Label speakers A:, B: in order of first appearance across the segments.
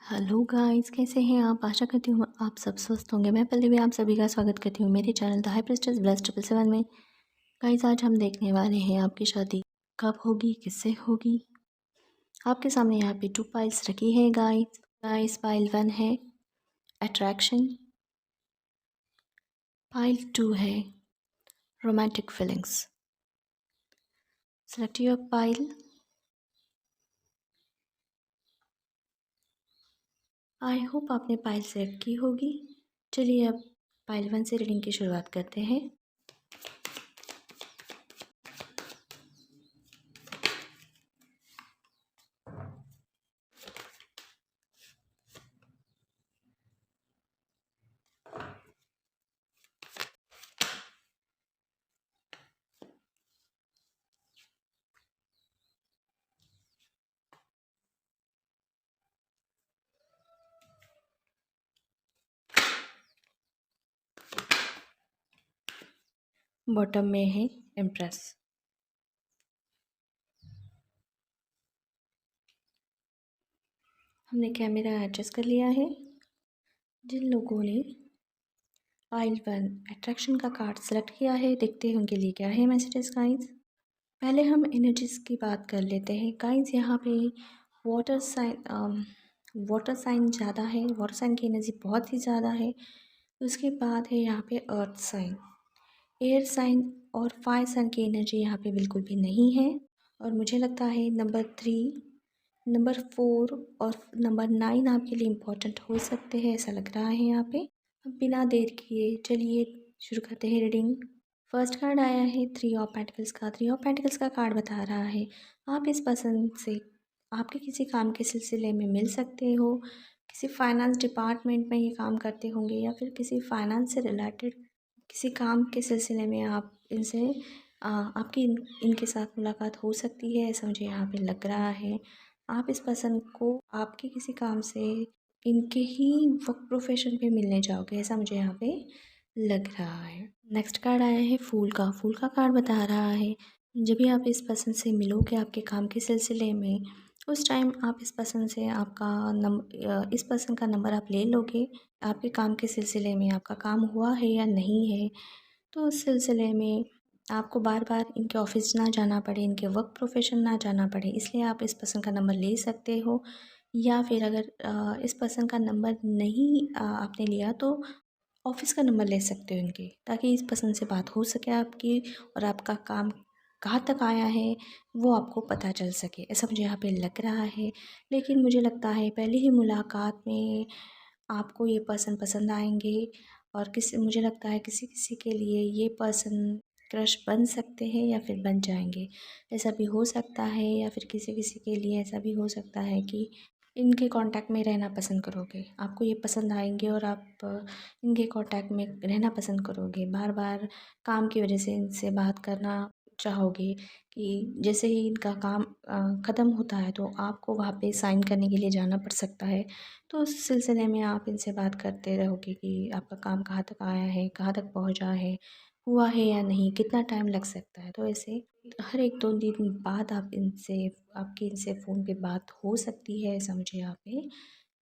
A: Hello guys, कैसे हैं आप? आशा करती हूँ आप सब स्वस्थ होंगे। मैं पहले भी आप सभी का स्वागत करती हूँ मेरे channel the high priestess blessed 777 में। गाइस, आज हम देखने वाले हैं आपकी शादी कब होगी, किससे होगी। आपके सामने यहाँ पे 2 पाइल्स रखी है गाइस। पाइल 1 है अट्रैक्शन, पाइल 2 है romantic feelings. Select your pile. I hope आपने पाइल सेलेक्ट की होगी। चलिए अब पाइल 1 से रीडिंग की शुरुआत करते हैं। बॉटम में है एम्प्रेस। हमने कैमरा एडजस्ट कर लिया है। जिन लोगों ने पाइल 1 अट्रैक्शन का कार्ड सेलेक्ट किया है, देखते हैं उनके लिए क्या है मैसेजेस गाइस। पहले हम एनर्जीज की बात कर लेते हैं गाइस। यहाँ पे वाटर साइन ज़्यादा है, वाटर साइन की एनर्जी बहुत ही ज़्यादा है। उसके बाद है यहाँ पे अर्थ साइन, एयर साइन और फायर साइन की एनर्जी यहाँ पे बिल्कुल भी नहीं है। और मुझे लगता है नंबर 3, नंबर 4 और नंबर 9 आपके लिए इम्पोर्टेंट हो सकते हैं, ऐसा लग रहा है यहाँ पे। अब बिना देर किए चलिए शुरू करते हैं रीडिंग। फर्स्ट कार्ड आया है 3 ऑफ पेंटिकल्स का। 3 ऑफ पेंटिकल्स का कार्ड बता रहा है आप इस पर्सन से आपके किसी काम के सिलसिले में मिल सकते हो। किसी फाइनेंस डिपार्टमेंट में ये काम करते होंगे या फिर किसी फाइनेंस से रिलेटेड किसी काम के सिलसिले में आप इनसे आपकी इनके साथ मुलाकात हो सकती है, ऐसा मुझे यहाँ पे लग रहा है। आप इस पर्सन को आपके किसी काम से इनके ही वर्क प्रोफेशन पे मिलने जाओगे, ऐसा मुझे यहाँ पे लग रहा है। नेक्स्ट कार्ड आया है फूल का। फूल का कार्ड बता रहा है जब भी आप इस पर्सन से मिलोगे आपके काम के सिलसिले में, उस टाइम आप इस पर्सन से इस पर्सन का नंबर आप ले लोगे। आपके काम के सिलसिले में आपका काम हुआ है या नहीं है, तो उस सिलसिले में आपको बार बार इनके ऑफिस ना जाना पड़े, इनके वर्क प्रोफेशन ना जाना पड़े, इसलिए आप इस पर्सन का नंबर ले सकते हो। या फिर अगर इस पर्सन का नंबर नहीं आपने लिया तो ऑफ़िस का नंबर ले सकते हो इनके, ताकि इस पर्सन से बात हो सके आपकी और आपका काम कहाँ तक आया है वो आपको पता चल सके, ऐसा मुझे यहाँ पे लग रहा है। लेकिन मुझे लगता है पहली ही मुलाकात में आपको ये पर्सन पसंद आएंगे और मुझे लगता है किसी किसी के लिए ये पर्सन क्रश बन सकते हैं या फिर बन जाएंगे, ऐसा भी हो सकता है। या फिर किसी किसी के लिए ऐसा भी हो सकता है कि इनके कांटेक्ट में रहना पसंद करोगे, आपको ये पसंद आएंगे और आप इनके कांटेक्ट में रहना पसंद करोगे। बार बार काम की वजह से इनसे बात करना चाहोगे कि जैसे ही इनका काम ख़त्म होता है तो आपको वहाँ पे साइन करने के लिए जाना पड़ सकता है। तो उस सिलसिले में आप इनसे बात करते रहोगे कि आपका काम कहाँ तक आया है, कहाँ तक पहुँचा है, हुआ है या नहीं, कितना टाइम लग सकता है। तो ऐसे हर 1-2 दिन बाद आपकी इनसे फ़ोन पे बात हो सकती है, ऐसा मुझे यहाँ पे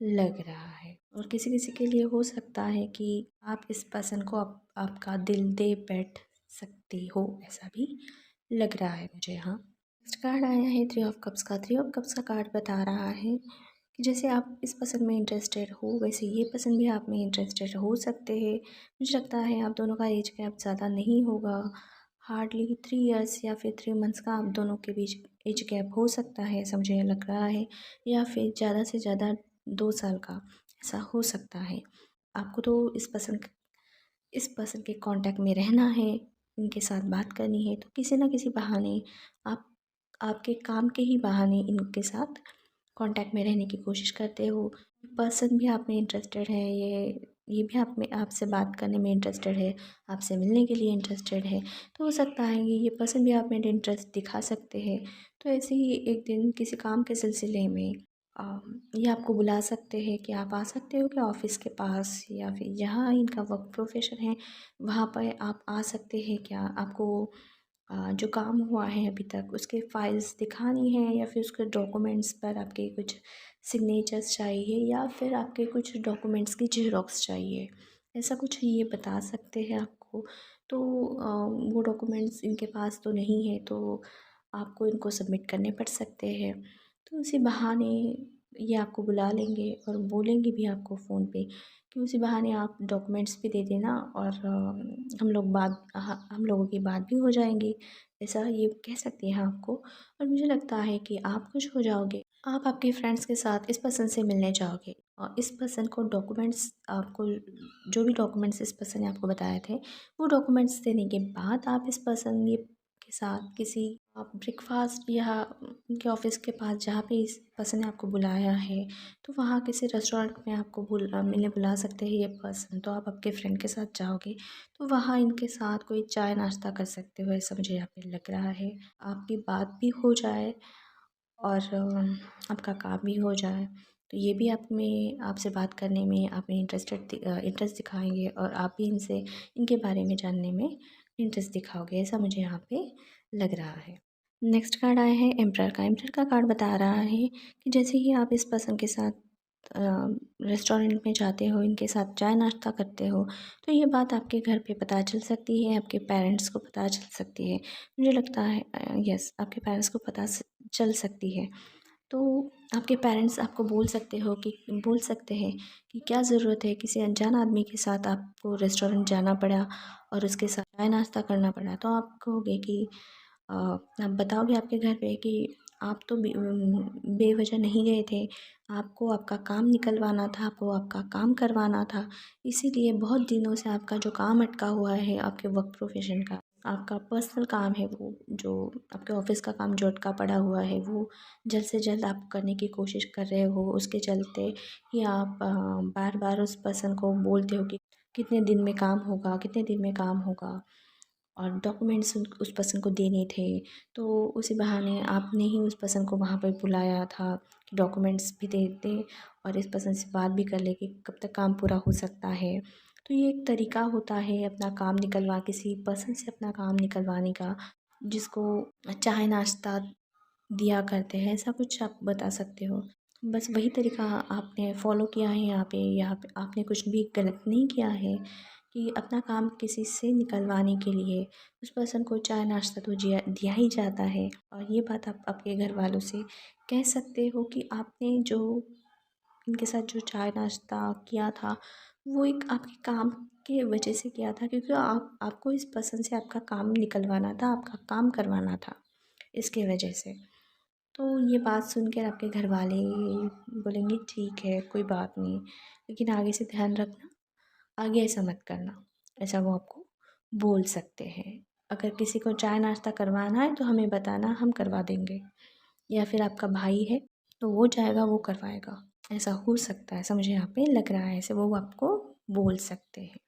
A: लग रहा है। और किसी किसी के लिए हो सकता है कि आप इस पर्सन को आपका दिल दे बैठ सकती हो, ऐसा भी लग रहा है मुझे यहाँ। नेक्स्ट कार्ड आया है 3 ऑफ कप्स का। 3 ऑफ कप्स का कार्ड बता रहा है कि जैसे आप इस पर्सन में इंटरेस्टेड हो, वैसे ये पर्सन भी आप में इंटरेस्टेड हो सकते हैं। मुझे लगता है आप दोनों का एज गैप ज़्यादा नहीं होगा, हार्डली 3 इयर्स या फिर 3 मंथ्स का आप दोनों के बीच एज गैप हो सकता है, ऐसा मुझे लग रहा है। या फिर ज़्यादा से ज़्यादा 2 साल का ऐसा हो सकता है। आपको तो इस पर्सन के कांटेक्ट में रहना है, इनके साथ बात करनी है, तो किसी ना किसी बहाने आप आपके काम के ही बहाने इनके साथ कांटेक्ट में रहने की कोशिश करते हो। पर्सन भी आप में इंटरेस्टेड है, ये भी आप में आपसे बात करने में इंटरेस्टेड है, आपसे मिलने के लिए इंटरेस्टेड है। तो हो सकता है ये पर्सन भी आप में इंटरेस्ट दिखा सकते हैं। तो ऐसे ही एक दिन किसी काम के सिलसिले में ये आपको बुला सकते हैं कि आप आ सकते हो क्या ऑफ़िस के पास, या फिर जहाँ इनका वर्क प्रोफेशन है वहाँ पर आप आ सकते हैं क्या। आपको जो काम हुआ है अभी तक उसके फाइल्स दिखानी है या फिर उसके डॉक्यूमेंट्स पर आपके कुछ सिग्नेचर्स चाहिए या फिर आपके कुछ डॉक्यूमेंट्स की ज़ेरॉक्स चाहिए, ऐसा कुछ ये बता सकते हैं आपको। तो वो डॉक्यूमेंट्स इनके पास तो नहीं है, तो आपको इनको सबमिट करने पड़ सकते हैं। तो उसी बहाने ये आपको बुला लेंगे और बोलेंगे भी आपको फ़ोन पे कि उसी बहाने आप डॉक्यूमेंट्स भी दे देना और हम लोगों की बात भी हो जाएंगी, ऐसा ये कह सकती हैं आपको। और मुझे लगता है कि आप खुश हो जाओगे। आप आपके फ्रेंड्स के साथ इस पर्सन से मिलने जाओगे और इस पर्सन को डॉक्यूमेंट्स आपको जो भी डॉक्यूमेंट्स इस पर्सन ने आपको बताए थे, वो डॉक्यूमेंट्स देने के बाद आप इस पर्सन ये के साथ किसी आप ब्रेकफास्ट या उनके ऑफिस के पास जहाँ पे इस पर्सन ने आपको बुलाया है, तो वहाँ किसी रेस्टोरेंट में आपको मिलने बुला सकते हैं ये पर्सन। तो आप आपके फ्रेंड के साथ जाओगे, तो वहाँ इनके साथ कोई चाय नाश्ता कर सकते हो, ऐसा मुझे यहाँ पे लग रहा है। आपकी बात भी हो जाए और आपका काम भी हो जाए। तो ये भी आप में आपसे बात करने में आप में इंटरेस्ट दिखाएँगे और आप भी इनसे इनके बारे में जानने में इंटरेस्ट दिखाओगे, ऐसा मुझे यहाँ पे लग रहा है। नेक्स्ट कार्ड आया है एम्परर का। एम्परर का कार्ड बता रहा है कि जैसे ही आप इस पर्सन के साथ रेस्टोरेंट में जाते हो, इनके साथ चाय नाश्ता करते हो, तो ये बात आपके घर पे पता चल सकती है, आपके पेरेंट्स को पता चल सकती है। मुझे लगता है यस, आपके पेरेंट्स को चल सकती है। तो आपके पेरेंट्स आपको बोल सकते हैं कि क्या ज़रूरत है किसी अनजान आदमी के साथ आपको रेस्टोरेंट जाना पड़ा और उसके साथ चाय नाश्ता करना पड़ा। तो आप कहोगे कि आप बताओगे आपके घर पे कि आप तो बेवजह नहीं गए थे, आपको आपका काम निकलवाना था, आपको आपका काम करवाना था, इसीलिए बहुत दिनों से आपका जो काम अटका हुआ है आपके वर्क प्रोफेशन का, आपका पर्सनल काम है, वो जो आपके ऑफिस का काम जो अटका पड़ा हुआ है, वो जल्द से जल्द आप करने की कोशिश कर रहे हो। उसके चलते ही आप बार बार उस पर्सन को बोलते हो कि कितने दिन में काम होगा, कितने दिन में काम होगा, और डॉक्यूमेंट्स उस पर्सन को देने थे। तो उसी बहाने आपने ही उस पर्सन को वहाँ पर बुलाया था कि डॉक्यूमेंट्स भी दे दे और इस पर्सन से बात भी कर ले कि कब तक काम पूरा हो सकता है। तो ये एक तरीका होता है अपना काम निकलवा किसी पर्सन से अपना काम निकलवाने का, जिसको चाय नाश्ता दिया करते हैं, ऐसा कुछ आप बता सकते हो। बस वही तरीका आपने फ़ॉलो किया है यहाँ पे आपने कुछ भी गलत नहीं किया है कि अपना काम किसी से निकलवाने के लिए उस पर्सन को चाय नाश्ता तो दिया ही जाता है। और ये बात आप अपने घर वालों से कह सकते हो कि आपने जो इनके साथ जो चाय नाश्ता किया था, वो एक आपके काम के वजह से किया था, क्योंकि आपको इस पर्सन से आपका काम निकलवाना था, आपका काम करवाना था, इसके वजह से। तो ये बात सुनकर आपके घर वाले बोलेंगे ठीक है, कोई बात नहीं, लेकिन आगे से ध्यान रखना, आगे ऐसा मत करना, ऐसा वो आपको बोल सकते हैं। अगर किसी को चाय नाश्ता करवाना है तो हमें बताना, हम करवा देंगे। या फिर आपका भाई है तो वो जाएगा, वो करवाएगा, ऐसा हो सकता है, ऐसा मुझे यहाँ पे लग रहा है, ऐसे वो आपको बोल सकते हैं।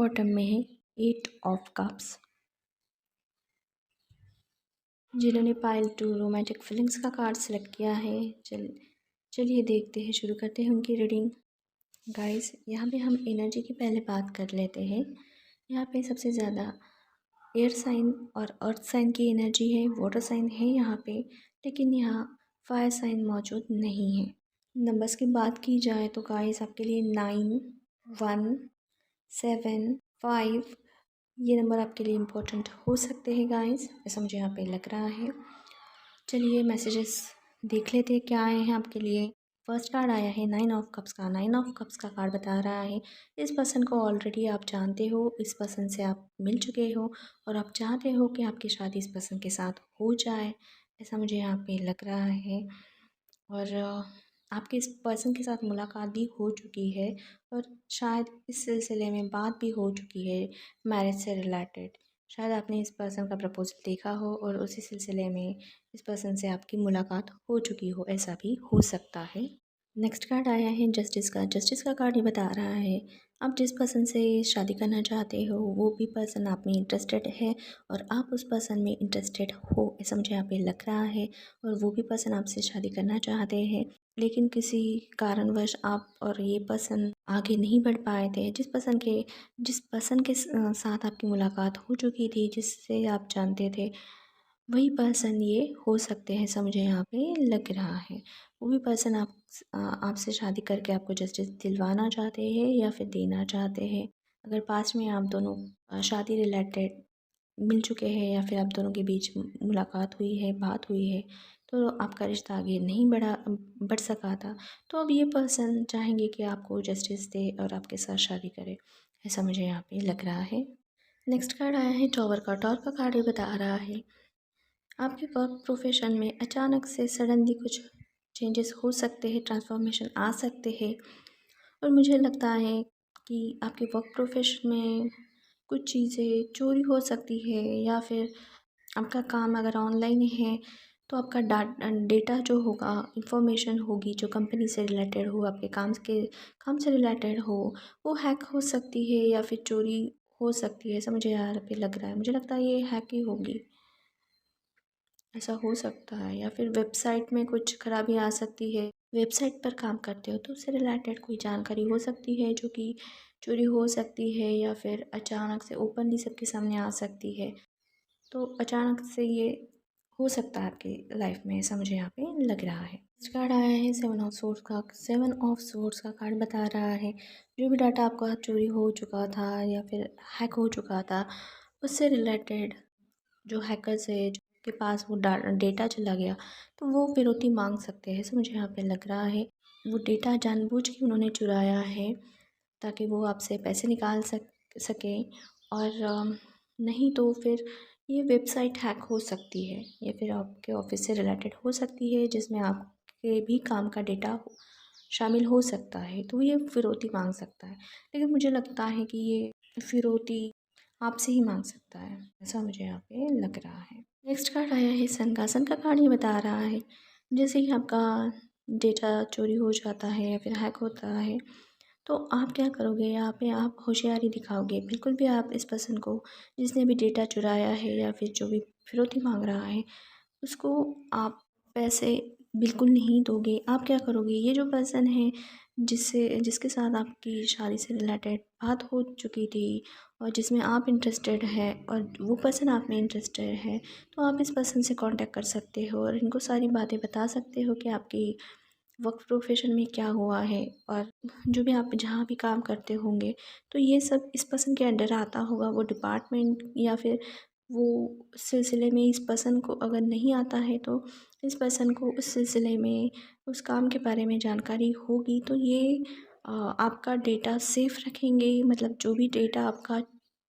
A: बॉटम में है 8 ऑफ कप्स। जिन्होंने पाइल टू रोमांटिक फीलिंग्स का कार्ड सेलेक्ट किया है, चलिए देखते हैं, शुरू करते हैं उनकी रीडिंग। गाइस, यहाँ पे हम एनर्जी की पहले बात कर लेते हैं। यहाँ पे सबसे ज़्यादा एयर साइन और अर्थ साइन की एनर्जी है, वाटर साइन है यहाँ पे, लेकिन यहाँ फायर साइन मौजूद नहीं है। नंबर्स की बात की जाए तो गाइस आपके लिए 9, 1, 7, 5 ये नंबर आपके लिए इम्पोर्टेंट हो सकते हैं गाइस, ऐसा मुझे यहाँ पे लग रहा है। चलिए मैसेजेस देख लेते हैं क्या आए हैं आपके लिए। फर्स्ट कार्ड आया है 9 ऑफ कप्स का। 9 ऑफ कप्स का कार्ड बता रहा है इस पर्सन को ऑलरेडी आप जानते हो, इस पर्सन से आप मिल चुके हो और आप चाहते हो कि आपकी शादी इस पर्सन के साथ हो जाए, ऐसा मुझे यहाँ पे लग रहा है। और आपके इस पर्सन के साथ मुलाकात भी हो चुकी है और शायद इस सिलसिले में बात भी हो चुकी है मैरिज से रिलेटेड। शायद आपने इस पर्सन का प्रपोजल देखा हो और उसी सिलसिले में इस पर्सन से आपकी मुलाकात हो चुकी हो, ऐसा भी हो सकता है। नेक्स्ट कार्ड आया है जस्टिस का। जस्टिस का कार्ड ये बता रहा है आप जिस पर्सन से शादी करना चाहते हो वो भी पर्सन आप में इंटरेस्टेड है और आप उस पर्सन में इंटरेस्टेड हो, ऐसा मुझे यहाँ पे लग रहा है। और वो भी पर्सन आपसे शादी करना चाहते हैं, लेकिन किसी कारणवश आप और ये पर्सन आगे नहीं बढ़ पाए थे। जिस पर्सन के साथ आपकी मुलाकात हो चुकी थी, जिससे आप जानते थे, वही पर्सन ये हो सकते हैं, ऐसा मुझे यहाँ पे लग रहा है। वो भी पर्सन आपसे शादी करके आपको जस्टिस दिलवाना चाहते हैं या फिर देना चाहते हैं। अगर पास्ट में आप दोनों शादी रिलेटेड मिल चुके हैं या फिर आप दोनों के बीच मुलाकात हुई है, बात हुई है, तो आपका रिश्ता आगे नहीं बढ़ सका था, तो अब ये पर्सन चाहेंगे कि आपको जस्टिस दे और आपके साथ शादी करे, ऐसा मुझे यहाँ पे लग रहा है। नेक्स्ट कार्ड आया है टॉवर का। टॉवर का कार्ड ये बता रहा है आपके वर्क प्रोफेशन में अचानक से सडनली कुछ चेंजेस हो सकते हैं, ट्रांसफॉर्मेशन आ सकते हैं। और मुझे लगता है कि आपके वर्क प्रोफेशन में कुछ चीज़ें चोरी हो सकती है या फिर आपका काम अगर ऑनलाइन है तो आपका डेटा जो होगा, इंफॉर्मेशन होगी जो कंपनी से रिलेटेड हो, आपके काम से रिलेटेड हो, वो हैक हो सकती है या फिर चोरी हो सकती है, ऐसा मुझे यहाँ पे लग रहा है। मुझे लगता है ये हैक ही होगी, ऐसा हो सकता है। या फिर वेबसाइट में कुछ खराबी आ सकती है, वेबसाइट पर काम करते हो तो उससे रिलेटेड कोई जानकारी हो सकती है जो कि चोरी हो सकती है या फिर अचानक से ओपनली सबके सामने आ सकती है। तो अचानक से ये हो सकता है आपकी लाइफ में, ऐसा मुझे यहाँ पे लग रहा है। नेक्स्ट कार्ड आया है 7 ऑफ सोर्ड्स का। 7 ऑफ सोर्ड्स का कार्ड बता रहा है जो भी डाटा आपका चोरी हो चुका था या फिर हैक हो चुका था, उससे रिलेटेड जो हैकर्स है के पास वो डेटा चला गया, तो वो फिरौती मांग सकते हैं, ऐसा मुझे यहाँ पे लग रहा है। वो डेटा जानबूझ के उन्होंने चुराया है ताकि वो आपसे पैसे निकाल सकें। और नहीं तो फिर ये वेबसाइट हैक हो सकती है या फिर आपके ऑफिस से रिलेटेड हो सकती है जिसमें आपके भी काम का डेटा शामिल हो सकता है, तो ये फिरौती मांग सकता है। लेकिन मुझे लगता है कि ये फिरौती आपसे ही मांग सकता है, ऐसा मुझे यहाँ पे लग रहा है। नेक्स्ट कार्ड आया है सन का। सन का कार्ड ये बता रहा है जैसे ही आपका डेटा चोरी हो जाता है या फिर हैक होता है, तो आप क्या करोगे, यहाँ पे आप होशियारी दिखाओगे। बिल्कुल भी आप इस पर्सन को, जिसने भी डेटा चुराया है या फिर जो भी फिरौती मांग रहा है, उसको आप पैसे बिल्कुल नहीं दोगे। आप क्या करोगे, ये जो पर्सन है जिसके साथ आपकी शादी से रिलेटेड बात हो चुकी थी और जिसमें आप इंटरेस्टेड है और वो पर्सन आप में इंटरेस्टेड है, तो आप इस पर्सन से कांटेक्ट कर सकते हो और इनको सारी बातें बता सकते हो कि आपकी वर्क प्रोफेशन में क्या हुआ है और जो भी आप जहाँ भी काम करते होंगे, तो ये सब इस पर्सन के अंडर आता होगा। वो डिपार्टमेंट या फिर वो सिलसिले में इस पर्सन को अगर नहीं आता है, तो इस पर्सन को उस सिलसिले में उस काम के बारे में जानकारी होगी, तो ये आपका डेटा सेफ रखेंगे। मतलब जो भी डेटा आपका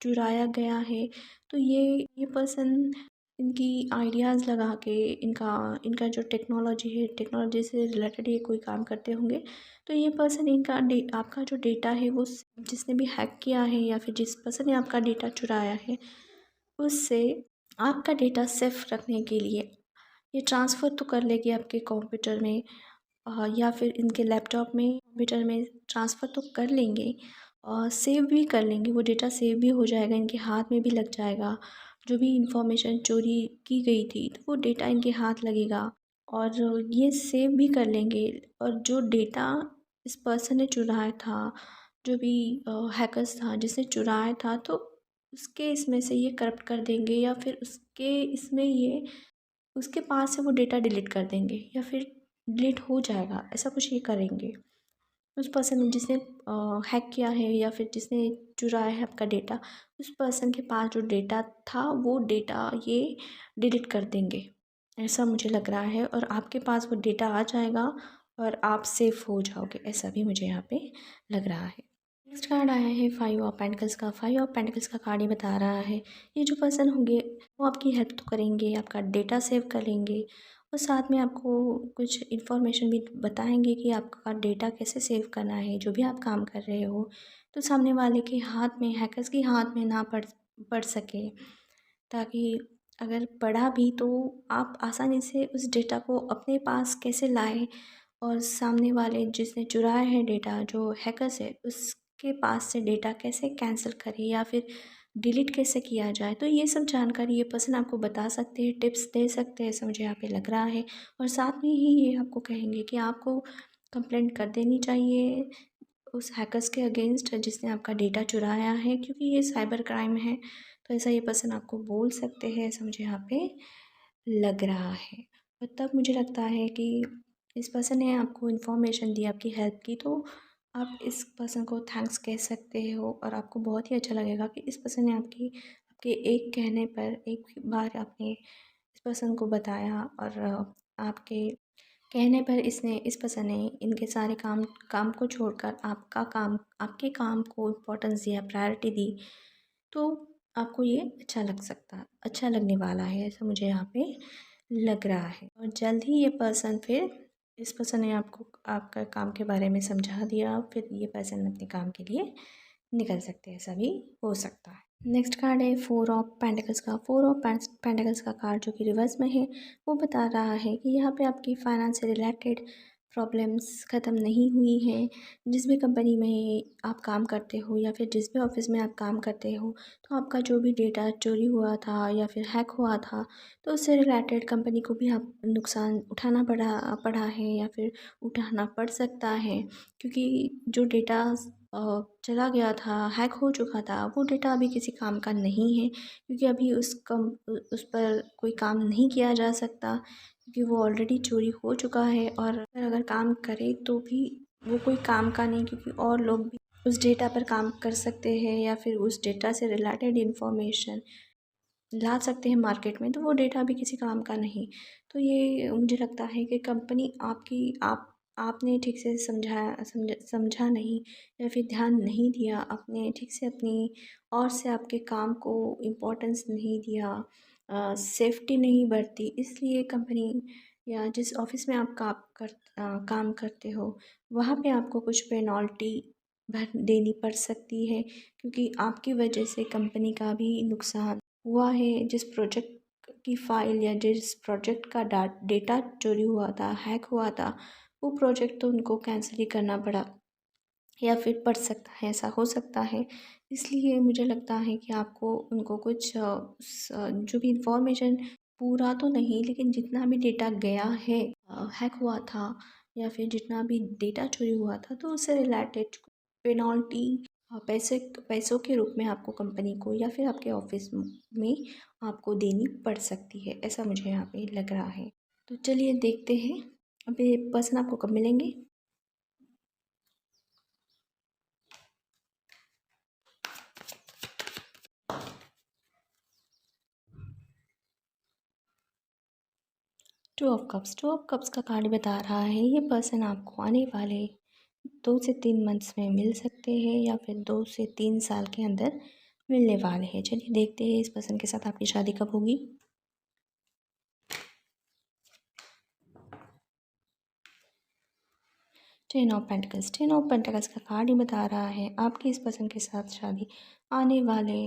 A: चुराया गया है, तो ये पर्सन इनकी आइडियाज़ लगा के इनका इनका जो टेक्नोलॉजी है, टेक्नोलॉजी से रिलेटेड ये कोई काम करते होंगे, तो ये पर्सन आपका जो डेटा है वो जिसने भी हैक किया है या फिर जिस पर्सन ने आपका डेटा चुराया है, उससे आपका डेटा सेफ रखने के लिए ये ट्रांसफ़र तो कर लेगी आपके कंप्यूटर में या फिर इनके लैपटॉप में, कंप्यूटर में ट्रांसफ़र तो कर लेंगे। सेव भी कर लेंगे, वो डेटा सेव भी हो जाएगा, इनके हाथ में भी लग जाएगा। जो भी इंफॉर्मेशन चोरी की गई थी तो वो डेटा इनके हाथ लगेगा और ये सेव भी कर लेंगे। और जो डेटा इस पर्सन ने चुराया था, जो भी हैकर्स था जिसने चुराया था, तो उसके इसमें से ये करप्ट कर देंगे या फिर उसके इसमें ये उसके पास से वो डेटा डिलीट कर देंगे या फिर डिलीट हो जाएगा, ऐसा कुछ ये करेंगे। उस पर्सन ने जिसने हैक किया है या फिर जिसने चुराया है आपका डेटा, उस पर्सन के पास जो डेटा था वो डेटा ये डिलीट कर देंगे, ऐसा मुझे लग रहा है। और आपके पास वो डेटा आ जाएगा और आप सेफ हो जाओगे, ऐसा भी मुझे यहाँ पे लग रहा है। नेक्स्ट कार्ड आया है फाइव ऑफ पेंटिकल्स का। फाइव ऑफ पेंटिकल्स का कार्ड ये बता रहा है ये जो पर्सन होंगे वो आपकी हेल्प तो करेंगे, आपका डेटा सेव करेंगे और साथ में आपको कुछ इन्फॉर्मेशन भी बताएंगे कि आपका डेटा कैसे सेव करना है। जो भी आप काम कर रहे हो तो सामने वाले के हाथ में, हैकर्स के हाथ में ना पड़ सके, ताकि अगर पड़ा भी तो आप आसानी से उस डेटा को अपने पास कैसे लाएं और सामने वाले जिसने चुराया है डेटा, जो हैकर्स है, उसके पास से डेटा कैसे कैंसिल करें या फिर डिलीट कैसे किया जाए। तो ये सब जानकारी ये पर्सन आपको बता सकते हैं, टिप्स दे सकते हैं, ऐसा मुझे यहाँ पे लग रहा है। और साथ में ही ये आपको कहेंगे कि आपको कंप्लेंट कर देनी चाहिए उस हैकर्स के अगेंस्ट जिसने आपका डेटा चुराया है, क्योंकि ये साइबर क्राइम है। तो ऐसा ये पर्सन आपको बोल सकते हैं, ऐसा मुझे यहाँ पे लग रहा है। और तब मुझे लगता है कि इस पर्सन ने आपको इन्फॉर्मेशन दी, आपकी हेल्प की, तो आप इस पर्सन को थैंक्स कह सकते हो और आपको बहुत ही अच्छा लगेगा कि इस पर्सन ने आपकी आपके एक कहने पर, एक बार आपने इस पर्सन को बताया और आपके कहने पर इसने इस पर्सन ने इनके सारे काम काम को छोड़कर आपका काम, आपके काम को इम्पोर्टेंस दिया, प्रायोरिटी दी। तो आपको ये अच्छा लगने वाला है, ऐसा मुझे यहाँ पे लग रहा है। और जल्द ही ये पर्सन फिर इस पर्सन ने आपको आपका काम के बारे में समझा दिया, फिर ये पर्सन अपने काम के लिए निकल सकते हैं, ऐसा भी हो सकता है। नेक्स्ट कार्ड है फोर ऑफ पेंटिकल्स का। फोर ऑफ पेंटिकल्स का कार्ड जो कि रिवर्स में है, वो बता रहा है कि यहाँ पे आपकी फाइनेंस से रिलेटेड प्रॉब्लम्स ख़त्म नहीं हुई हैं। जिस भी कंपनी में आप काम करते हो या फिर जिस भी ऑफिस में आप काम करते हो, तो आपका जो भी डेटा चोरी हुआ था या फिर हैक हुआ था, तो उससे रिलेटेड कंपनी को भी आप नुकसान उठाना पड़ा है या फिर उठाना पड़ सकता है, क्योंकि जो डेटा चला गया था, हैक हो चुका था, वो डेटा अभी किसी काम का नहीं है, क्योंकि अभी उस पर कोई काम नहीं किया जा सकता, क्योंकि वो ऑलरेडी चोरी हो चुका है। और अगर काम करे तो भी वो कोई काम का नहीं, क्योंकि और लोग भी उस डेटा पर काम कर सकते हैं या फिर उस डेटा से रिलेटेड इन्फॉर्मेशन ला सकते हैं मार्केट में, तो वो डेटा भी किसी काम का नहीं। तो ये मुझे लगता है कि कंपनी आपने ठीक से समझा नहीं या फिर ध्यान नहीं दिया, आपने ठीक से अपनी और से आपके काम को इम्पोर्टेंस नहीं दिया, सेफ्टी नहीं बरती, इसलिए कंपनी या जिस ऑफिस में आप काम करते हो वहाँ पे आपको कुछ पेनल्टी भर देनी पड़ सकती है, क्योंकि आपकी वजह से कंपनी का भी नुकसान हुआ है। जिस प्रोजेक्ट की फ़ाइल या जिस प्रोजेक्ट का डेटा चोरी हुआ था, हैक हुआ था, वो प्रोजेक्ट तो उनको कैंसिल ही करना पड़ा या फिर पड़ सकता है, ऐसा हो सकता है। इसलिए मुझे लगता है कि आपको उनको कुछ जो भी इंफॉर्मेशन, पूरा तो नहीं लेकिन जितना भी डेटा गया है, हैक हुआ था या फिर जितना भी डेटा चोरी हुआ था, तो उससे रिलेटेड पेनल्टी पैसों के रूप में आपको कंपनी को या फिर आपके ऑफिस में आपको देनी पड़ सकती है, ऐसा मुझे यहाँ पे लग रहा है। तो चलिए देखते हैं अब ये पर्सन आपको कब मिलेंगे। टू ऑफ कप्स का कार्ड बता रहा है ये पर्सन आपको आने वाले 2 से 3 मंथ्स में मिल सकते हैं या फिर 2 से 3 साल के अंदर मिलने वाले हैं। चलिए देखते हैं इस पर्सन के साथ आपकी शादी कब होगी। टेन ऑफ पेंटिकल्स का कार्ड ही बता रहा है आपकी इस पर्सन के साथ शादी आने वाले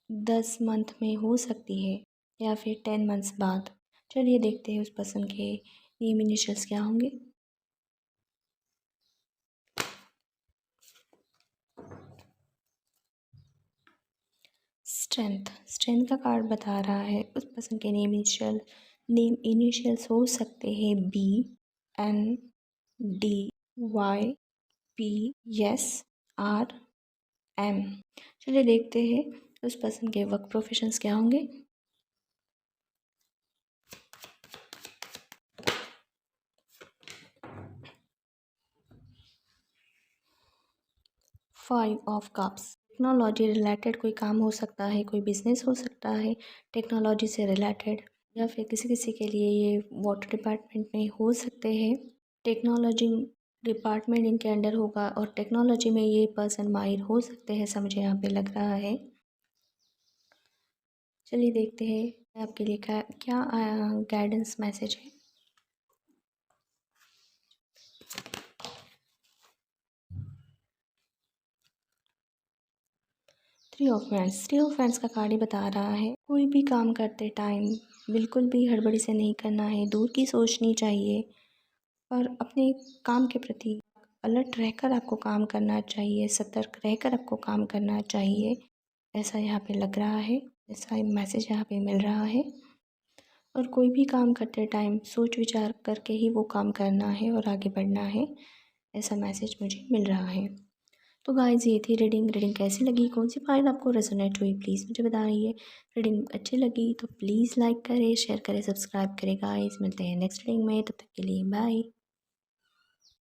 A: 10 मंथ में हो सकती है या फिर 10 मंथ्स बाद। चलिए देखते हैं उस पर्सन के नेम इनिशियल्स क्या होंगे। स्ट्रेंथ स्ट्रेंथ का कार्ड बता रहा है उस पर्सन के नेम इनिशियल्स हो सकते हैं BNDYPSRM। चलिए देखते हैं उस पर्सन के वर्क प्रोफेशंस क्या होंगे। Five of cups technology related कोई काम हो सकता है, कोई बिजनेस हो सकता है टेक्नोलॉजी से रिलेटेड, या फिर किसी किसी के लिए ये वाटर डिपार्टमेंट में हो सकते हैं। टेक्नोलॉजी डिपार्टमेंट इनके अंडर होगा और टेक्नोलॉजी में ये पर्सन माहिर हो सकते हैं, ऐसा मुझे यहाँ पे लग रहा है। चलिए देखते हैं आपके लिए क्या क्या गाइडेंस मैसेज है। थ्री ऑफ हैंड्स का कार्ड ही बता रहा है कोई भी काम करते टाइम बिल्कुल भी हड़बड़ी से नहीं करना है, दूर की सोचनी चाहिए और अपने काम के प्रति अलर्ट रहकर आपको काम करना चाहिए, सतर्क रहकर आपको काम करना चाहिए, ऐसा यहाँ पे लग रहा है, ऐसा मैसेज यहाँ पे मिल रहा है। और कोई भी काम करते टाइम सोच विचार करके ही वो काम करना है और आगे बढ़ना है, ऐसा मैसेज मुझे मिल रहा है। तो गाइज़ ये थी रीडिंग कैसी लगी, कौन सी फाइल आपको रेजोनेट हुई, प्लीज़ मुझे बताइए। रीडिंग अच्छी लगी तो प्लीज़ लाइक करें, शेयर करें, सब्सक्राइब करें गाइज़। मिलते हैं नेक्स्ट रीडिंग में, तब तक के लिए बाय।